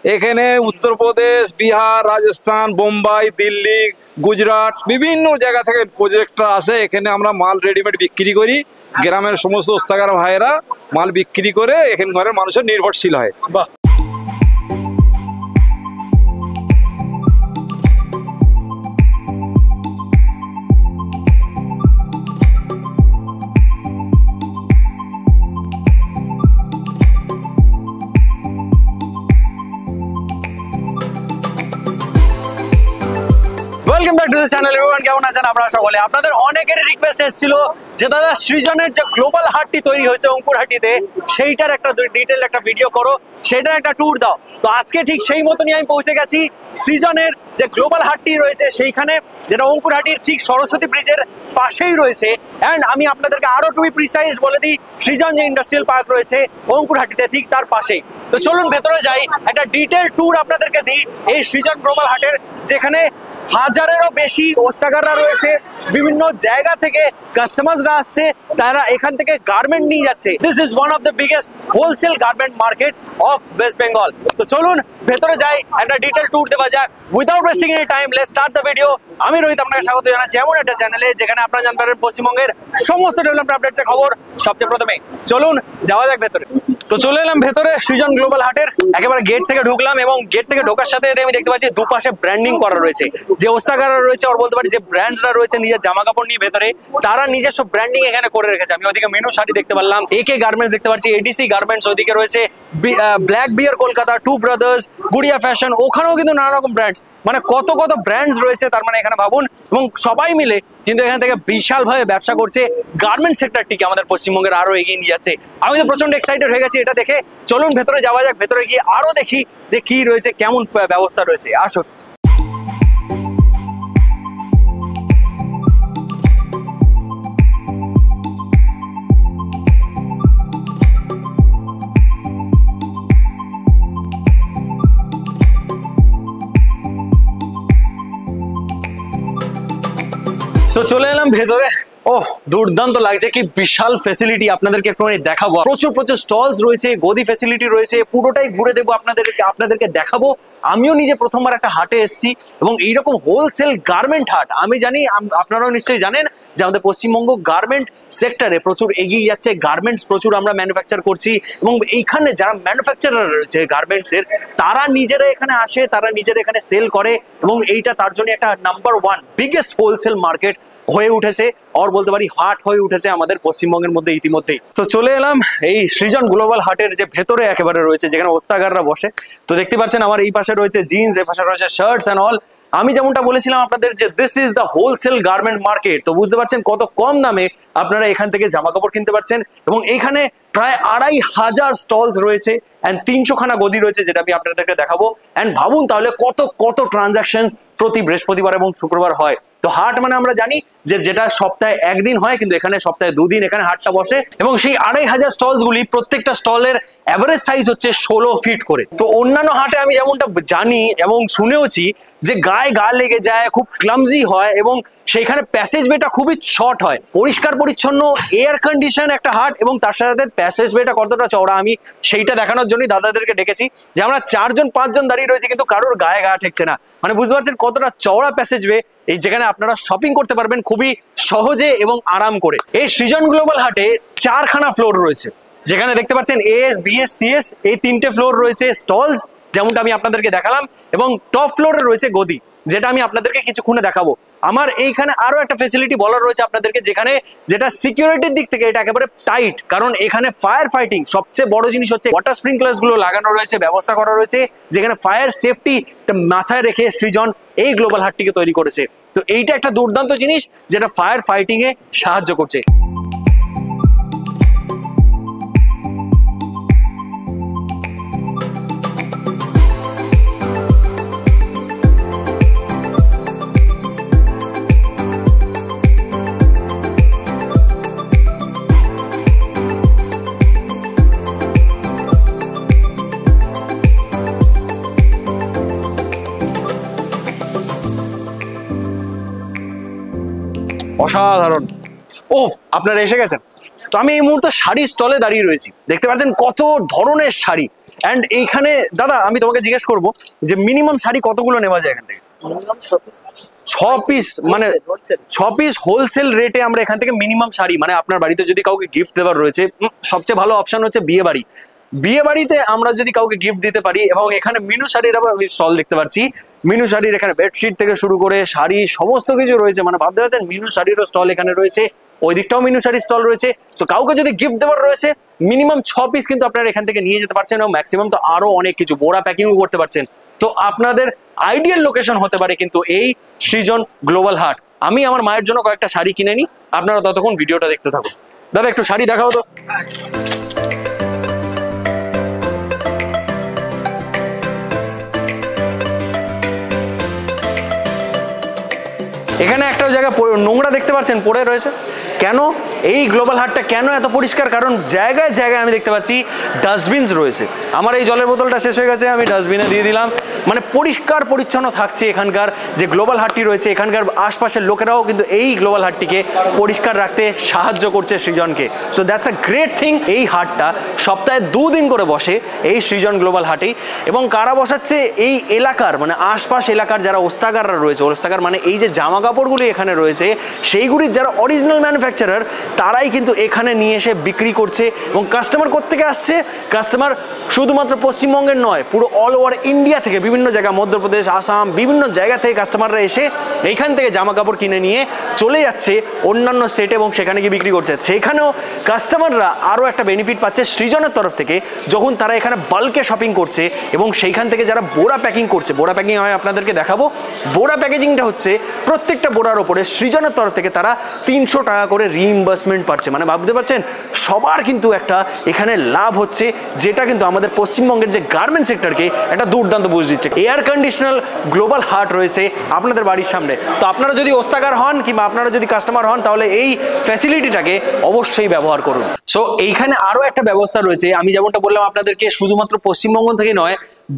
এখানে উত্তরপ্রদেশ, বিহার, রাজস্থান, বোম্বাই, দিল্লি, গুজরাট বিভিন্ন জায়গা থেকে প্রজেক্টটা আসে। এখানে আমরা মাল রেডিমেড বিক্রি করি। গ্রামের সমস্ত ওস্তাগার ভাইয়েরা মাল বিক্রি করে এখানকার মানুষের নির্ভরশীল হয়। বাহ, welcome back to the channel everyone. কেমন আছেন আপনারা সকলে? আপনাদের অনেকের রিকোয়েস্ট এসেছিল যে দাদা সৃজনের যে গ্লোবাল হাটটি তৈরি হয়েছে অঙ্কুরহাটিতে, সেইটার একটা ডিটেল একটা ভিডিও করো, সেটার একটা ট্যুর দাও। তো আজকে ঠিক সেই মতনই আমি পৌঁছে গেছি সৃজনের যে গ্লোবাল হাটটি রয়েছে সেইখানে, যেটা অঙ্কুরহাটির ঠিক সরস্বতী ব্রিজের পাশেই রয়েছে। অ্যান্ড আমি আপনাদেরকে আরো টু বি প্রিসাইজ বলে দিই, সৃজন যে ইন্ডাস্ট্রিয়াল পার্ক রয়েছে অঙ্কুরহাটিতে ঠিক তার পাশেই। তো চলুন ভেতরে যাই, একটা ডিটেল ট্যুর আপনাদেরকে দিই এই সৃজন গ্লোবাল হাটের, যেখানে হাজারেরও বেশি ওস্তাগাররা রয়েছে। বিভিন্ন জায়গা থেকে কাস্টমার্সরা আসছে, তারা এখান থেকে গার্মেন্ট নিয়ে যাচ্ছে। This is one of the biggest wholesale garment market of West Bengal. তো চলুন ভেতরে যাই, একটা ডিটেল ট্যুর দেওয়া যাক। Without wasting any time, let's start the video. আমি রোহিত আপনাকে স্বাগত জানাচ্ছি এমন একটা চ্যানেলে যেখানে আপনারা জানতে পারবেন পশ্চিমবঙ্গের সমস্ত ডেভেলপমেন্ট আপডেটের খবর সবচেয়ে প্রথমে। চলুন যাওয়া যাক ভেতরে। তো চলে এলাম ভেতরে সৃজন গ্লোবাল হাটের, একেবারে গেট থেকে ঢুকলাম এবং গেট থেকে ঢোকার সাথে আমি দেখতে পাচ্ছি দুপাশে ব্র্যান্ডিং করা রয়েছে। যে ওস্তাগাররা রয়েছে, আর বলতে পারি যে ব্র্যান্ডসরা রয়েছে নিজের জামা কাপড় নিয়ে ভেতরে, তারা নিজস্ব ব্র্যান্ডিং এখানে করে রেখেছে। আমি ওদিকে মেনু শাড়ি দেখতে পারলাম, একে গার্মেন্টস দেখতে পাচ্ছি, এডিসি গার্মেন্টস ওদিকে রয়েছে, black bear Kolkata, two brothers, Guriya fashion, ওখানেও কিন্তু নানা রকম ব্র্যান্ডস, মানে কত কত ব্র্যান্ডস রয়েছে। তার মানে এখানে ভাবুন, এবং সবাই মিলে কিন্তু এখান থেকে বিশালভাবে ব্যবসা করছে। গার্মেন্ট সেক্টরটিকে আমাদের পশ্চিমবঙ্গের আরো এগিয়ে নিয়ে যাচ্ছে। আমি তো প্রচন্ড এক্সাইটেড হয়ে গেছি এটা দেখে। চলুন ভেতরে যাওয়া যাক, ভেতরে গিয়ে আরো দেখি যে কি রয়েছে, কেমন ব্যবস্থা রয়েছে। আসুন। চলে এলাম ভেতরে। ওহ, দুর্দান্ত লাগছে, কি বিশাল ফ্যাসিলিটি আপনাদেরকে একটুখানি দেখাবো। প্রচুর প্রচুর স্টলস রয়েছে, গদি ফ্যাসিলিটি রয়েছে, পুরোটাই ঘুরে দেবো আপনাদেরকে দেখাবো। আমিও নিজে প্রথমবার একটা হাটে এসেছি এবং এইরকম হোলসেল গার্মেন্ট হাট আমি জানি, আপনারাও নিশ্চয়ই জানেন যে আমাদের পশ্চিমবঙ্গ গার্মেন্ট সেক্টরে প্রচুর এগিয়ে যাচ্ছে। গার্মেন্টস প্রচুর আমরা ম্যানুফ্যাকচার করছি এবং এইখানে যারা ম্যানুফ্যাকচারার রয়েছে গার্মেন্টসের, তারা নিজেরা এখানে আসে, তারা নিজেরা এখানে সেল করে এবং এইটা তার জন্য একটা number one biggest wholesale market হয়ে উঠেছে, আর বলতে পারি হাট হয়ে উঠেছে আমাদের পশ্চিমবঙ্গের মধ্যে ইতিমধ্যেই। তো চলে এলাম এই সৃজন গ্লোবাল হাটের যে ভেতরে একেবারে রয়েছে, যেখানে ওস্তাগাররা বসে। তো দেখতে পাচ্ছেন আমার এই পাশে রয়েছে জিন্স, এই পাশে রয়েছে শার্টস এন্ড অল। আমি যেমনটা বলেছিলাম আপনাদের যে this is the wholesale garment market. তো বুঝতে পারছেন কত কম দামে আপনারা এখান থেকে জামা কাপড় কিনতে পারছেন। এবং এইখানে প্রায় 2500 স্টলস রয়েছে এন্ড 300 খানা গদি রয়েছে, যেটা আমি আপনাদেরকে দেখাবো। এন্ড ভাবুন তাহলে কত কত ট্রানজাকশন প্রতি বৃহস্পতিবার এবং শুক্রবার হয়। তো হাট মানে আমরা জানি যে যেটা সপ্তাহে একদিন হয়, কিন্তু এখানে সপ্তাহে 2 দিন এখানে হাটটা বসে। এবং সেই 2500 স্টলস গুলি, প্রত্যেকটা স্টলের অ্যাভারেজ সাইজ হচ্ছে 16 ফিট করে। তো অন্যান্য হাটে আমি যেমনটা জানি এবং শুনেওছি যে গায়ে গা লেগে যায়, খুব ক্লামজি হয় এবং সেইখানে প্যাসেজ ওয়েটা খুবই শর্ট হয়। পরিষ্কার পরিচ্ছন্ন এয়ার কন্ডিশন একটা হাট, এবং তার সাথে প্যাসেজ ওয়েটা কতটা চওড়া আমি সেইটা দেখানোর জন্যই দাদাদেরকে ডেকেছি। যে আমরা 4-5 দাঁড়িয়ে রয়েছে, কিন্তু কারোর গায়ে গা ঠেকছে না। মানে বুঝতে পারছেন কতটা চওড়া প্যাসেজ ওয়ে, এই যেখানে আপনারা শপিং করতে পারবেন খুবই সহজে এবং আরাম করে। এই সৃজন গ্লোবাল হাটে 4খানা ফ্লোর রয়েছে, যেখানে দেখতে পাচ্ছেন এএস, বিএস, সিএস এই 3টে ফ্লোর রয়েছে স্টলস, যেমনটা আমি আপনাদেরকে দেখালাম। এবং টপ ফ্লোরে রয়েছে গদি, যেটা আমি আপনাদেরকে কিছুক্ষণে দেখাবো। আমার এইখানে আরো একটা ফ্যাসিলিটি বলার রয়েছে আপনাদেরকে, যেটা সিকিউরিটির দিক থেকে এটা একেবারে টাইট, কারণ এখানে ফায়ার ফাইটিং সবচেয়ে বড় জিনিস হচ্ছে ওয়াটার স্প্রিংকলার্স গুলো লাগানো রয়েছে, ব্যবস্থা করা রয়েছে, যেখানে ফায়ার সেফটি মাথায় রেখে সৃজন এই গ্লোবাল হাটটিকে তৈরি করেছে। তো এইটা একটা দুর্দান্ত জিনিস, যেটা ফায়ার ফাইটিং এ সাহায্য করছে। অসাধারণ। ও, আপনারা এসে গেছেন। তো আমি এই মুহূর্তে শাড়ির স্টলে দাঁড়িয়ে রয়েছি, দেখতে পাচ্ছেন কত ধরনের শাড়ি। অ্যান্ড এইখানে দাদা আমি তোমাকে জিজ্ঞেস করবো যে মিনিমাম শাড়ি কতগুলো নেওয়া যায় এখান থেকে? 6 পিস, মানে 6 পিস হোলসেল রেটে আমরা এখান থেকে মিনিমাম শাড়ি, মানে আপনার বাড়িতে যদি কাউকে গিফট দেওয়ার রয়েছে, সবচেয়ে ভালো অপশন হচ্ছে বিয়ে বাড়ি। বিয়ে বাড়িতে আমরা যদি কাউকে গিফট দিতে পারি, এবং এখানে মিনু শাড়ির আবার আমি স্টল দেখতে পাচ্ছি, মিনু শাড়ির এখানে বেডশিট থেকে শুরু করে শাড়ি সমস্ত কিছু রয়েছে, মানে ভাবতে পারছেন মিনু শাড়িরও স্টল এখানে রয়েছে, ওই দিকটাও মিনু শাড়ির স্টল রয়েছে। তো কাউকে যদি গিফট দেওয়ার রয়েছে মিনিমাম 6 পিস কিন্তু আপনারা এখান থেকে নিয়ে যেতে পারছেন, এবং ম্যাক্সিমাম তো আরো অনেক কিছু বোরা প্যাকিংও করতে পারছেন। তো আপনাদের আইডিয়াল লোকেশন হতে পারে কিন্তু এই সৃজন গ্লোবাল হাট। আমি আমার মায়ের জন্য কয়েকটা শাড়ি কিনে নিই, আপনারা ততক্ষণ ভিডিওটা দেখতে থাকুন। দাদা একটু শাড়ি দেখাও তো। এখানে একটা জায়গা নোংরা দেখতে পাচ্ছেন পড়ে রয়েছে, কেন? এই গ্লোবাল হাটটা কেন এত পরিষ্কার? কারণ জায়গায় জায়গায় আমি দেখতে পাচ্ছি ডাস্টবিনস রয়েছে। আমার এই জলের বোতলটা শেষ হয়ে গেছে, আমি ডাস্টবিনে দিয়ে দিলাম। মানে পরিষ্কার পরিচ্ছন্ন থাকছে এখানকার যে গ্লোবাল হাটটি রয়েছে। এখানকার আশপাশের লোকেরাও কিন্তু এই গ্লোবাল হাটটিকে পরিষ্কার রাখতে সাহায্য করছে সৃজনকে। So that's a great thing. এই হাটটা সপ্তাহে 2 দিন করে বসে এই সৃজন গ্লোবাল হাটেই, এবং কারা বসাচ্ছে? এই এলাকার মানে আশপাশ এলাকার যারা ওস্তাগাররা রয়েছে, ওস্তাগার মানে এই যে জামা কাপড়গুলি এখানে রয়েছে সেইগুলির যারা অরিজিনাল ম্যানুফ্যাকচারার, তারাই কিন্তু এখানে নিয়ে এসে বিক্রি করছে। এবং কাস্টমার কোত্থেকে আসছে? কাস্টমার শুধুমাত্র পশ্চিমবঙ্গের নয়, পুরো অল ওভার ইন্ডিয়া থেকে, বিভিন্ন জায়গা, মধ্যপ্রদেশ, আসাম, বিভিন্ন জায়গা থেকে কাস্টমাররা এসে এইখান থেকে জামা কাপড় কিনে নিয়ে চলে যাচ্ছে অন্যান্য সেটে, এবং সেখানে গিয়ে বিক্রি করছে। সেখানেও কাস্টমাররা আরও একটা বেনিফিট পাচ্ছে সৃজনের তরফ থেকে, যখন তারা এখানে বাল্কে শপিং করছে, এবং সেইখান থেকে যারা বোরা প্যাকিং করছে। বোরা প্যাকিং আমি আপনাদেরকে দেখাবো। বোরা প্যাকেজিংটা হচ্ছে প্রত্যেকটা বোরার ওপরে সৃজনের তরফ থেকে তারা 300 টাকা করে রিইম্বার্সমেন্ট পাচ্ছে। মানে ভাবতে পারছেন সবার কিন্তু একটা এখানে লাভ হচ্ছে, যেটা কিন্তু আমাদের পশ্চিমবঙ্গের যে গার্মেন্ট সেক্টরকে একটা দুর্দান্ত বুঝ দিচ্ছে। এয়ার কন্ডিশনাল গ্লোবাল হাট রয়েছে আপনাদের বাড়ির সামনে। তো আপনারা যদি ওস্তাগার হন কিংবা আপনারা যদি কাস্টমার হন, তাহলে এই ফ্যাসিলিটিটাকে অবশ্যই ব্যবহার করুন। সো এইখানে আরো একটা ব্যবস্থা রয়েছে। আমি যেমনটা বললাম আপনাদেরকে, শুধুমাত্র পশ্চিমবঙ্গ থেকে নয়,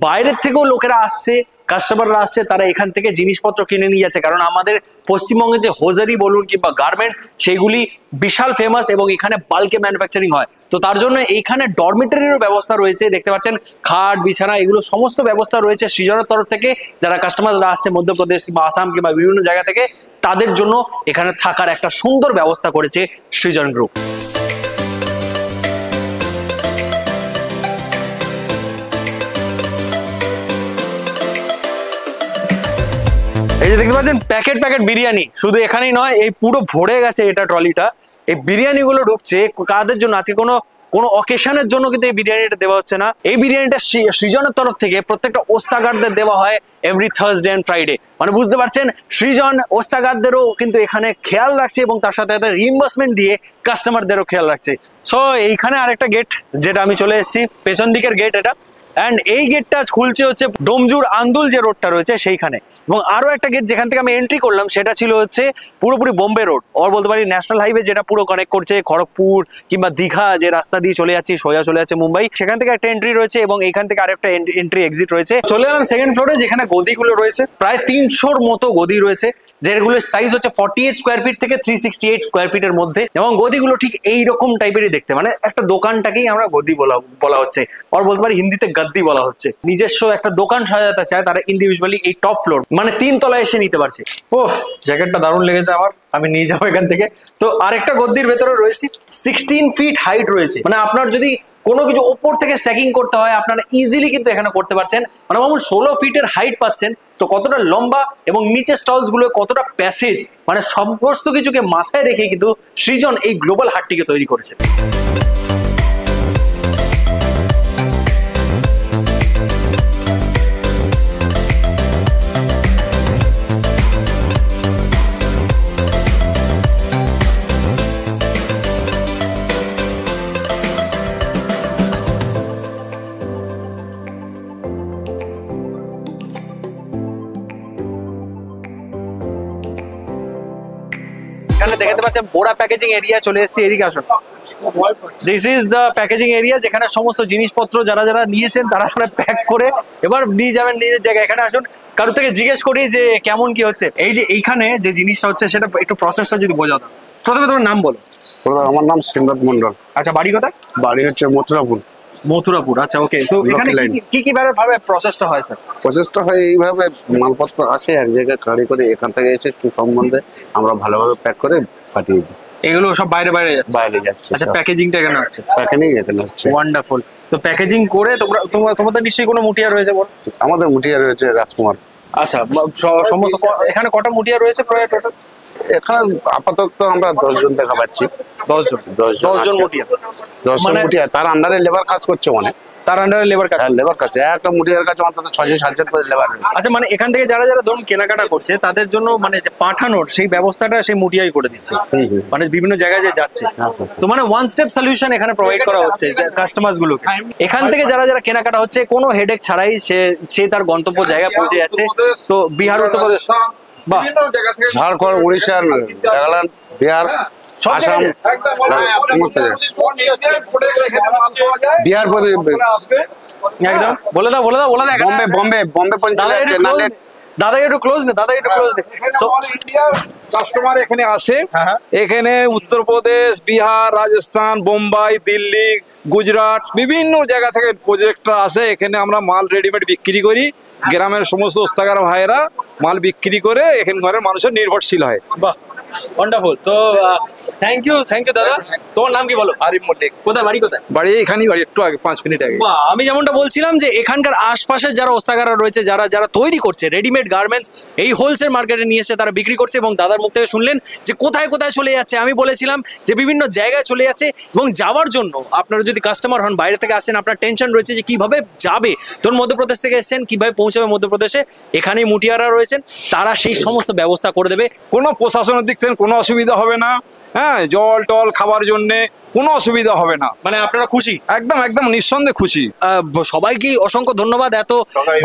বাইরের থেকেও লোকেরা আসছে, কাস্টমাররা আসছে, তারা এখান থেকে জিনিসপত্র কিনে নিয়ে যাচ্ছে। কারণ আমাদের পশ্চিমবঙ্গের যে হোজারি বলুন কিংবা গার্মেন্ট, সেগুলি বিশাল ফেমাস, এবং এখানে বাল্কে ম্যানুফ্যাকচারিং হয়। তো তার জন্য এইখানে ডরমিটরিরও ব্যবস্থা রয়েছে। দেখতে পাচ্ছেন খাট, বিছানা, এগুলো সমস্ত ব্যবস্থা রয়েছে সৃজনের তরফ থেকে। যারা কাস্টমাররা আসছে মধ্যপ্রদেশ কিংবা আসাম কিংবা বিভিন্ন জায়গা থেকে, তাদের জন্য এখানে থাকার একটা সুন্দর ব্যবস্থা করেছে সৃজন গ্রুপ। এই যে দেখতে পাচ্ছেন প্যাকেট প্যাকেট বিরিয়ানি, শুধু এখানেই নয়, এই পুরো ভরে গেছে এটা ট্রলিটা। এই বিরিয়ানি গুলো ঢুকছে কাদের জন্য? আজকে কোনো অকেশনের জন্য কিন্তু এই বিরিয়ানিটা দেওয়া হচ্ছে না। এই বিরিয়ানিটা সৃজনের তরফ থেকে প্রত্যেকটা ওস্তাগারদের দেওয়া হয় এভরি থার্সডে এন্ড ফ্রাইডে। মানে বুঝতে পারছেন সৃজন ওস্তাগারদেরও কিন্তু এখানে খেয়াল রাখছে, এবং তার সাথে রিইম্বার্সমেন্ট দিয়ে কাস্টমারদেরও খেয়াল রাখছে। সো এইখানে আরেকটা গেট, যেটা আমি চলে এসেছি, পেছন দিকের গেট এটা। অ্যান্ড এই গেটটা খুলছে হচ্ছে ডোমজুর আন্দুল যে রোডটা রয়েছে সেইখানে। এবং আরো একটা গেট যেখান থেকে আমি এন্ট্রি করলাম, সেটা ছিল হচ্ছে পুরোপুরি বোম্বে রোড, আর বলতে পারি ন্যাশনাল হাইওয়ে, যেটা পুরো কানেক্ট করছে খড়গপুর কিংবা দীঘা, যে রাস্তা দিয়ে চলে যাচ্ছি সোজা চলে যাচ্ছে মুম্বাই। সেখান থেকে একটা এন্ট্রি রয়েছে, এবং এইখান থেকে আরেকটা এন্ট্রি এক্সিট রয়েছে। চলে এলাম সেকেন্ড ফ্লোরে, যেখানে গদিগুলো রয়েছে। প্রায় 300-র মতো গদি রয়েছে, যেগুলোর সাইজ হচ্ছে 48 স্কোয়ার ফিট থেকে 368 স্কোয়ার ফিটের মধ্যে। এবং গদিগুলো ঠিক এইরকম টাইপেরই দেখতে, মানে একটা দোকানটাকেই আমরা গদি বলা হচ্ছে, আর বলতে পারি হিন্দিতে গদ্দি বলা হচ্ছে। নিজস্ব একটা দোকান সাজাতে চায় তারা, ইন্ডিভিজুয়ালি এই টপ ফ্লোর মানে 3 তলায় এসে নিতে পারছে। ওফ, জ্যাকেটটা দারুণ লেগেছে আমার, আমি নিয়ে যাবো এখান থেকে। তো আরেকটা গদ্দির ভেতরে রয়েছে, 16 ফিট হাইট রয়েছে। মানে আপনার যদি কোনো কিছু ওপর থেকে স্ট্যাকিং করতে হয়, আপনারা ইজিলি কিন্তু এখানে করতে পারছেন। মানে মামুন 16 ফিটের হাইট পাচ্ছেন, তো কতটা লম্বা এবং নিচের স্টলস গুলো কতটা প্যাসেজ, মানে সমস্ত কিছুকে মাথায় রেখে কিন্তু সৃজন এই গ্লোবাল হাটটিকে তৈরি করেছে। এখানে দেখতে পাচ্ছেন বোরা প্যাকেজিং এরিয়া চলে এসেছে, এদিকে আসুন। This is the packaging area, যেখানে সমস্ত জিনিসপত্র যারা যারা নিয়েছেন তারা প্যাক করে এবার নিয়ে যাবেন নিজের জায়গায়। এখানে আসুন, কারোর থেকে জিজ্ঞেস করি যে কেমন কি হচ্ছে। এই যে এইখানে যে জিনিসটা হচ্ছে, সেটা একটু প্রসেসটা যদি বোঝাও। প্রথমে তোমার নাম বলো। আমার নাম সিমরাত মন্ডল। আচ্ছা, বাড়ি কোথায়? বাড়ি হচ্ছে মথুরাপুর। মথুরাপুর, আচ্ছা ওকে। তো এখানে কি ভাবে প্রসেসটা হয় স্যার? প্রসেসটা হয় এইভাবে, মালপত্র আসে এক জায়গায় গাড়ি করে, এখান থেকে এসে একটু সম্বন্ধে আমরা ভালোভাবে প্যাক করে পাঠিয়ে দিই। এগুলো সব বাইরে যাচ্ছে? বাইরে যাচ্ছে। আচ্ছা, প্যাকেজিংটা এখানে হচ্ছে? প্যাকেজিং এখানে হচ্ছে। ওয়ান্ডারফুল। তো প্যাকেজিং করে তোমাদের নিশ্চয়ই কোনো মুটিয়া রয়েছে বল? আমাদের মুটিয়া রয়েছে রাজকুমার। আচ্ছা, সমস্ত এখানে কটা মুটিয়া রয়েছে প্রায় টোটাল? এখানে আপাতত আমরা 10 জন দেখা পাচ্ছি। 10 জন? 10 জন মুটিয়া? 10 জন মুটিয়া, তার আন্ডারে লেবার কাজ করছে অনেক। তার আন্ডারে লেবার কাজ? হ্যাঁ, লেবার কাছে একটা মুটিয়ার কাছে অন্তত 6-7 জন করে লেবার। আচ্ছা, মানে এখান থেকে যারা ধরুন কেনাকাটা করছে তাদের জন্য মানে যে পাঠানোর সেই ব্যবস্থাটা সেই মুটিয়াই করে দিচ্ছে, মানে বিভিন্ন জায়গায় যে যাচ্ছে। তো মানে ওয়ান স্টেপ সলিউশন এখানে প্রোভাইড করা হচ্ছে কাস্টমার্স গুলোকে। এখান থেকে যারা কেনাকাটা হচ্ছে কোনো হেডেক ছাড়াই সে তার গন্তব্য জায়গায় পৌঁছে যাচ্ছে। তো বিহার, উত্তরপ্রদেশ, ঝাড়খণ্ড, উড়িষ্যা, নাগাল্যান্ড, বিহার, আসাম, সমস্ত বিহার, একদম বলে দাও। বম্বে পঞ্চায়েত। দাদা একটু ক্লোজ নে। ইন্ডিয়ার কাস্টমার এখানে আসে। এখানে উত্তরপ্রদেশ, বিহার, রাজস্থান, বোম্বাই, দিল্লি, গুজরাট বিভিন্ন জায়গা থেকে প্রজেক্টটা আসে। এখানে আমরা মাল রেডিমেড বিক্রি করি। গ্রামের সমস্ত ওস্তাগার ভাইয়েরা মাল বিক্রি করে এখানে ঘরের মানুষের নির্ভরশীল হয়। বাহ, ওয়ান্ডারফুল। তো থ্যাংক ইউ দাদা। তোমার নাম কি বলো? আরিফ মল্লিক। কোথায় বাড়ি? কোথায় বাড়ি? এখানেই বাড়ি, একটু আগে 5 মিনিট আগে। আমি যেমনটা বলছিলাম যে এখানকার আশপাশে যারা ওস্তাগাররা রয়েছে, যারা তৈরি করছে রেডিমেড গার্মেন্টস, এই হোলসেল মার্কেটে নিয়ে এসে তারা বিক্রি করছে। এবং দাদার মুখ থেকে শুনলেন যে কোথায় চলে যাচ্ছে। আমি বলেছিলাম যে বিভিন্ন জায়গায় চলে যাচ্ছে। এবং যাওয়ার জন্য আপনারা যদি কাস্টমার হন, বাইরে থেকে আসেন, আপনার টেনশন রয়েছে যে কিভাবে যাবে। ধরুন মধ্যপ্রদেশ থেকে এসেছেন, কিভাবে পৌঁছাবে মধ্যপ্রদেশে, এখানেই মুটিয়ারা রয়েছেন, তারা সেই সমস্ত ব্যবস্থা করে দেবে। কোনো প্রশাসনের দিক থেকে কোনো অসুবিধা হবে না। হ্যাঁ, জল টল খাবার জন্যে কোনো অসুবিধা হবে না। মানে আপনারা খুশি? একদম নিঃসন্দেহে খুশি। সবাইকে অসংখ্য ধন্যবাদ এত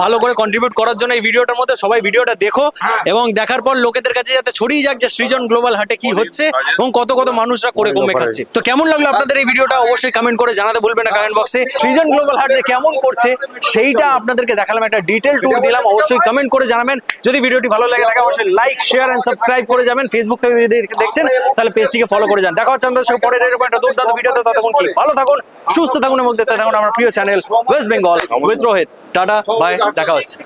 ভালো করে কন্ট্রিবিউট করার জন্য এই ভিডিওটার মধ্যে। সবাই ভিডিওটা দেখো এবং দেখার পর লোকেদের কাছে যাতে ছড়িয়ে যাক যে সৃজন গ্লোবাল হাটে কি হচ্ছে এবং কত মানুষরা করে কমে খাচ্ছে। তো কেমন লাগলো আপনাদের এই ভিডিওটা অবশ্যই কমেন্ট করে জানাতে ভুলবেন না কমেন্ট বক্সে। সৃজন গ্লোবাল হাট যে কেমন করছে সেইটা আপনাদেরকে দেখালাম, একটা ডিটেল ট্যুর দিলাম। অবশ্যই কমেন্ট করে জানাবেন। যদি ভিডিওটি ভালো লাগে থাকে অবশ্যই লাইক, শেয়ার এন্ড সাবস্ক্রাইব করে যাবেন। ফেসবুক থেকে যদি দেখছেন তাহলে পেজটিকে ফলো করে যান। দেখা হচ্ছে আমাদের সঙ্গে পরের এরকম একটা দুর্দান্ত ভিডিওতে। ততক্ষণ কি ভালো থাকুন, সুস্থ থাকুন এবং দেখতে থাকুন আমার প্রিয় channel West Bengal with Rohit. টাটা, বাই, দেখা হচ্ছে।